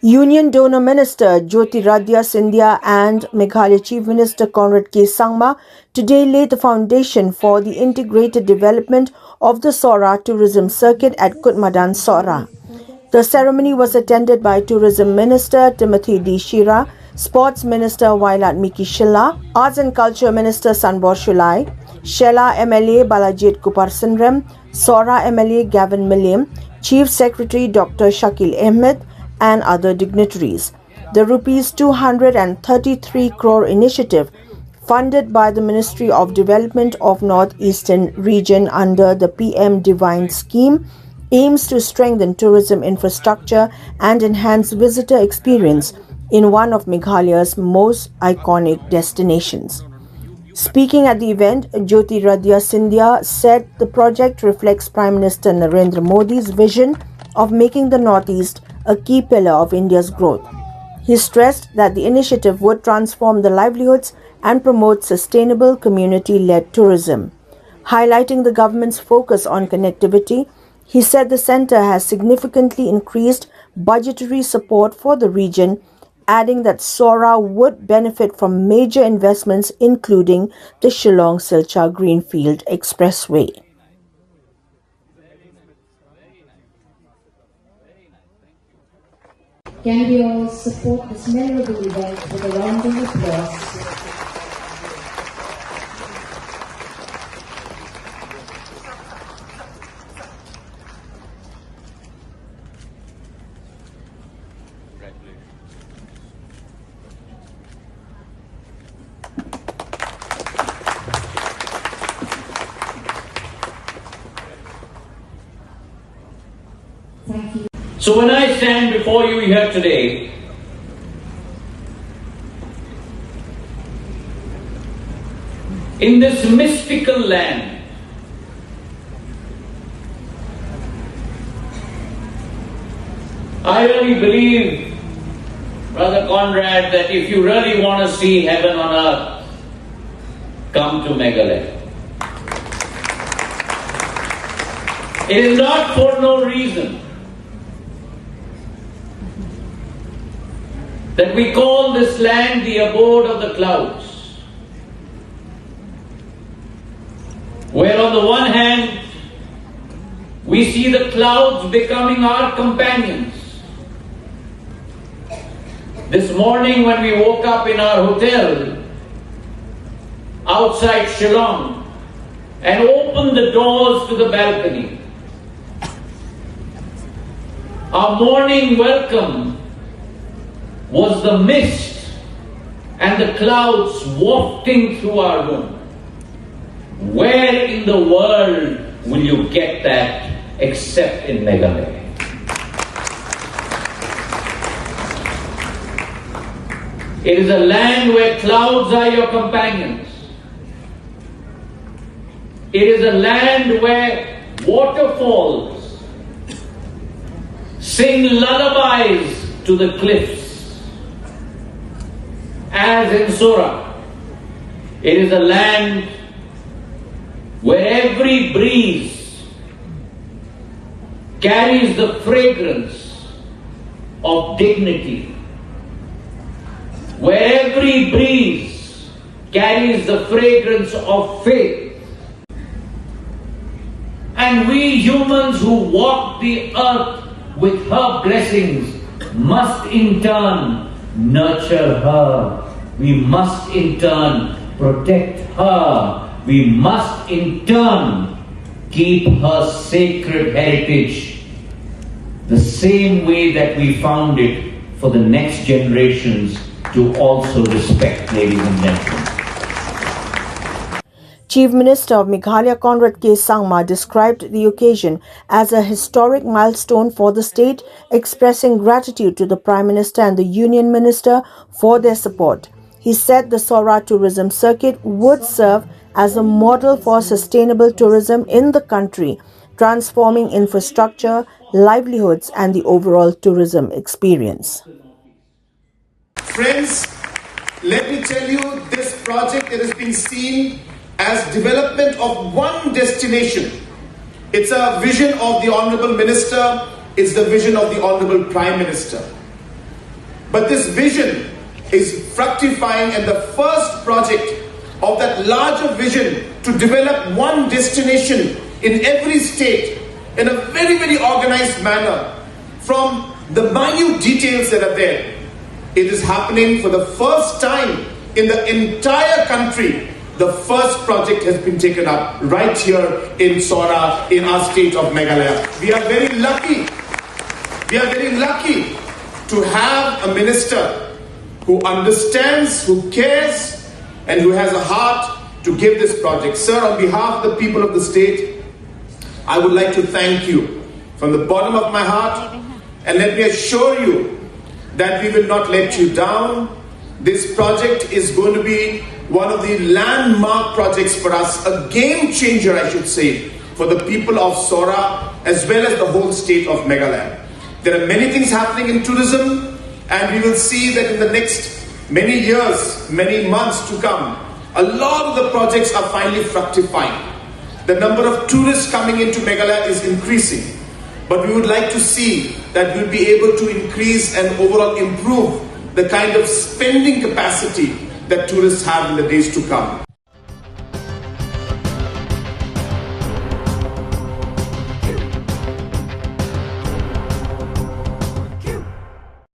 Union Donor Minister Jyotiraditya Scindia and Meghalaya Chief Minister Conrad Sangma today laid the foundation for the integrated development of the Sohra tourism circuit at Kutmadan, Sohra. The ceremony was attended by Tourism Minister Timothy D. Shira, Sports Minister Vailat Miki Shilla, Arts and Culture Minister Sanbor Shulai, Shela MLA Balajit Kupar Sindram, Sohra MLA Gavin Milliam, Chief Secretary Dr. Shakil Ahmed, and other dignitaries. The Rs 233 crore initiative, funded by the Ministry of Development of North-Eastern Region under the PM Divine scheme, aims to strengthen tourism infrastructure and enhance visitor experience in one of Meghalaya's most iconic destinations. Speaking at the event, Jyotiraditya Scindia said the project reflects Prime Minister Narendra Modi's vision of making the Northeast a key pillar of India's growth. He stressed that the initiative would transform the livelihoods and promote sustainable community-led tourism. Highlighting the government's focus on connectivity, he said the centre has significantly increased budgetary support for the region, adding that Sohra would benefit from major investments including the Shillong-Silchar Greenfield Expressway. Can we all support this memorable event with a round of applause? Thank you. So when I stand before you here today, in this mystical land, I really believe, Brother Conrad, that if you really want to see heaven on earth, come to Meghalaya. It is not for no reason that we call this land the abode of the clouds, where on the one hand we see the clouds becoming our companions. This morning when we woke up in our hotel outside Shillong and opened the doors to the balcony, our morning welcome was the mist and the clouds wafting through our room. Where in the world will you get that except in Meghalaya? It is a land where clouds are your companions. It is a land where waterfalls sing lullabies to the cliffs. As in Sohra, it is a land where every breeze carries the fragrance of dignity, where every breeze carries the fragrance of faith. And we humans who walk the earth with her blessings must in turn nurture her. We must in turn protect her. We must in turn keep her sacred heritage the same way that we found it for the next generations to also respect, ladies and gentlemen. Chief Minister of Meghalaya Conrad Sangma described the occasion as a historic milestone for the state, expressing gratitude to the Prime Minister and the Union Minister for their support. He said the Sohra tourism circuit would serve as a model for sustainable tourism in the country, transforming infrastructure, livelihoods, and the overall tourism experience. Friends, let me tell you, this project, it has been seen as development of one destination. It's a vision of the Honorable Minister, it's the vision of the Honorable Prime Minister. But this vision is fructifying, and the first project of that larger vision to develop one destination in every state in a very, very organized manner, from the minute details that are there. It is happening for the first time in the entire country. The first project has been taken up right here in Sohra, in our state of Meghalaya. We are very lucky. We are very lucky to have a minister who understands, who cares, and who has a heart to give this project. Sir, on behalf of the people of the state, I would like to thank you from the bottom of my heart, and let me assure you that we will not let you down. This project is going to be one of the landmark projects for us, a game changer, I should say, for the people of Sohra as well as the whole state of Meghalaya. There are many things happening in tourism, and we will see that in the next many years, many months to come, a lot of the projects are finally fructifying. The number of tourists coming into Meghalaya is increasing, but we would like to see that we'll be able to increase and overall improve the kind of spending capacity that tourists have in the days to come.